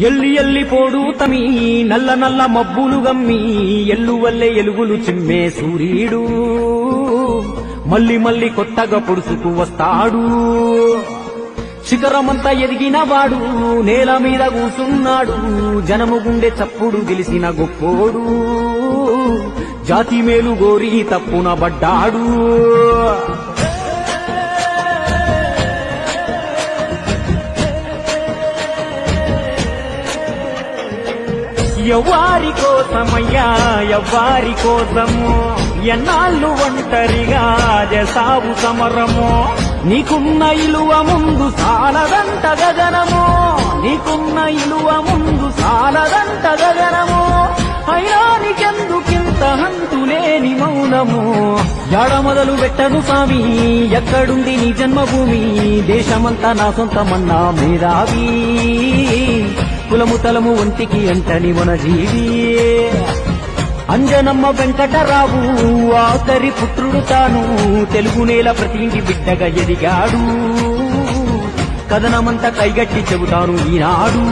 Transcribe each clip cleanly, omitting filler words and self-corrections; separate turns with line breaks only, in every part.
ఎల్లి ఎల్లి పోడు తమి నల్ల నల్ల మబ్బులు గమ్మి ఎల్లువల్లే ఎలుగులు చిమ్మే సూర్యుడు మళ్ళీ మళ్ళీ కొత్తగా పొడుచుకు వస్తాడు. శిఖరమంతా ఎదిగిన వాడు నేల మీద కూసున్నాడు. జనము గుండె చప్పుడు గెలిసిన గొప్పోడు జాతి మేలు గోరి తప్పున పడ్డాడు. ఎవ్వారి కోసమయ్యా ఎవ్వారి కోసము ఎన్నాళ్ళు ఒంటరిగా చేసావు సమరము. నీకున్న ఇలువ ముందు సాలదంట గగనము, నీకున్న ఇలువ ముందు సాలదంట గగనము. అయినా నీకెందుకింత హంతులేని మౌనము. యాడ మొదలు పెట్టను స్వామి ఎక్కడుంది నీ జన్మభూమి. దేశమంతా నా సొంతమన్నా మేధావి కులము తలము ఒంటికి అంటని మన జీవి. అంజనమ్మ వెంకటరావు ఆఖరి పుత్రుడు తాను. తెలుగు నేల ప్రతి ఇంటి బిడ్డగా ఎదిగాడు. కథనమంతా కైగట్టి చెబుతాను ఈనాడు.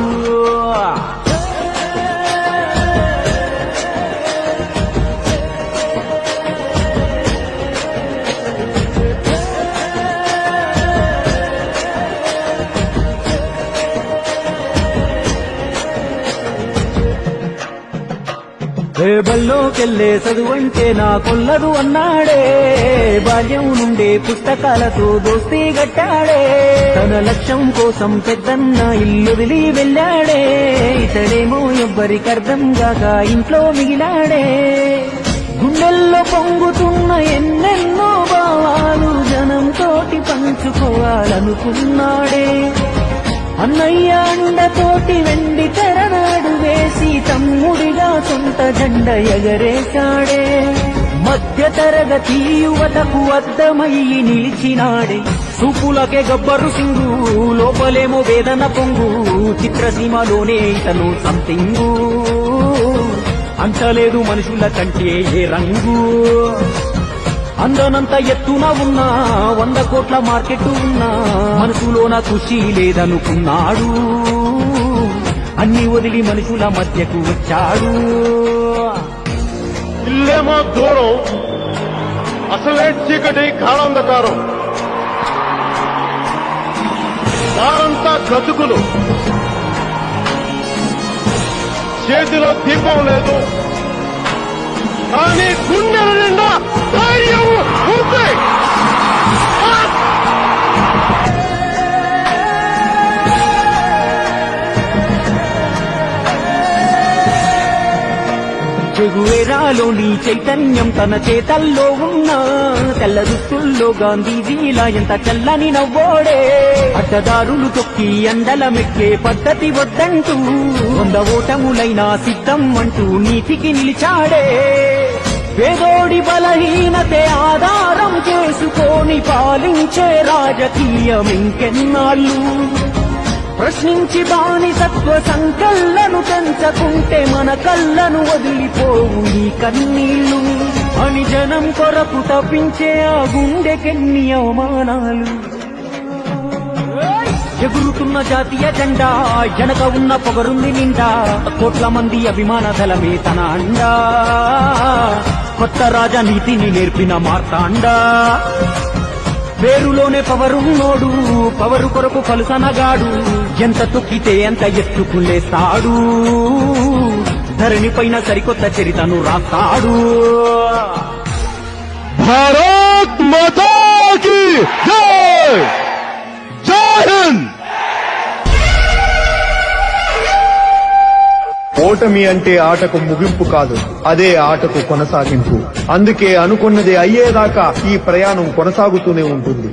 బల్లోకెళ్ళే చదువంటే నా కొల్లదు అన్నాడే. బాల్యం నుండే పుస్తకాలతో దోస్తీ గట్టాడే. తన లక్ష్యం కోసం పెద్దన్న ఇల్లు వదిలి వెళ్ళాడే. ఇతడేమో ఎవ్వరికర్థం గాక ఇంట్లో మిగిలాడే. గుండెల్లో పొంగుతున్న ఎన్నెన్నో భావాలు జనంతోటి పంచుకోవాలనుకున్నాడే. అన్నయ్య అండతోటి వెండి తెరనాడు వేసి తమ్ముడిగా సొంత జెండ ఎగరేశాడే. మధ్య తరగతి యువతకు అద్దమయ్యి నిలిచినాడే. చూపులకే గబ్బరు సింగు లోపలేమో వేదన పొంగు. చిత్రసీమలోనే ఇతను సంతింగు. అంటలేదు మనుషుల కంటే ఏ రంగు. అందనంత ఎత్తున ఉన్నా 100 కోట్ల మార్కెట్ ఉన్నా మనసులోన కృషి లేదనుకున్నాడు. అన్ని వదిలి మనుషుల మధ్యకు వచ్చాడు.
ఇల్లేమో దూరం అసలే చీకటి కాళంధకారం. దారంతా గతుకులు, చేతిలో దీపం లేదు కానీ గుండెల నిండా ధైర్యం ఉంది.
చెగువేరాలోని చైతన్యం తన చేతల్లో ఉన్నా. తెల్ల దుస్తుల్లో గాంధీజీలా ఎంత చల్లని నవ్వోడే. అడ్డదారులు తొక్కి అండల మెక్కే పద్ధతి వద్దంటూ 100 ఓటములైనా సిద్ధం అంటూ నీతికి నిలిచాడే. పేదోడి బలహీనతే ఆధారం చేసుకొని పాలించే రాజకీయం ఇంకెన్నాళ్ళు. ప్రశ్నించి బానిసత్వ సంకల్లను పెంచకుంటే మన కళ్ళను వదిలిపోవు ఈ కన్నీళ్లు. అని జనం కొరకు తప్పించే ఆ గుండెకెన్ని అవమానాలు. ఎగురుతున్న జాతీయ జెండా వెనక ఉన్న పొగరుంది నిండా. కోట్ల మంది అభిమాన దళమే తన అండా. కొత్త రాజనీతిని నేర్పిన మార్తాండా. పేరులోనే పవరున్నోడు పవరు కొరకు పలుసనగాడు. ఎంత తొక్కితే ఎంత ఎత్తుకులేస్తాడు. ధరణి పైన సరికొత్త చరితను రాస్తాడు.
భారత్ మాతా కీ జై. జై హింద్. ఓటమి అంటే ఆటకు ముగింపు కాదు, అదే ఆటకు కొనసాగింపు. అందుకే అనుకున్నది అయ్యేదాకా ఈ ప్రయాణం కొనసాగుతూనే ఉంటుంది.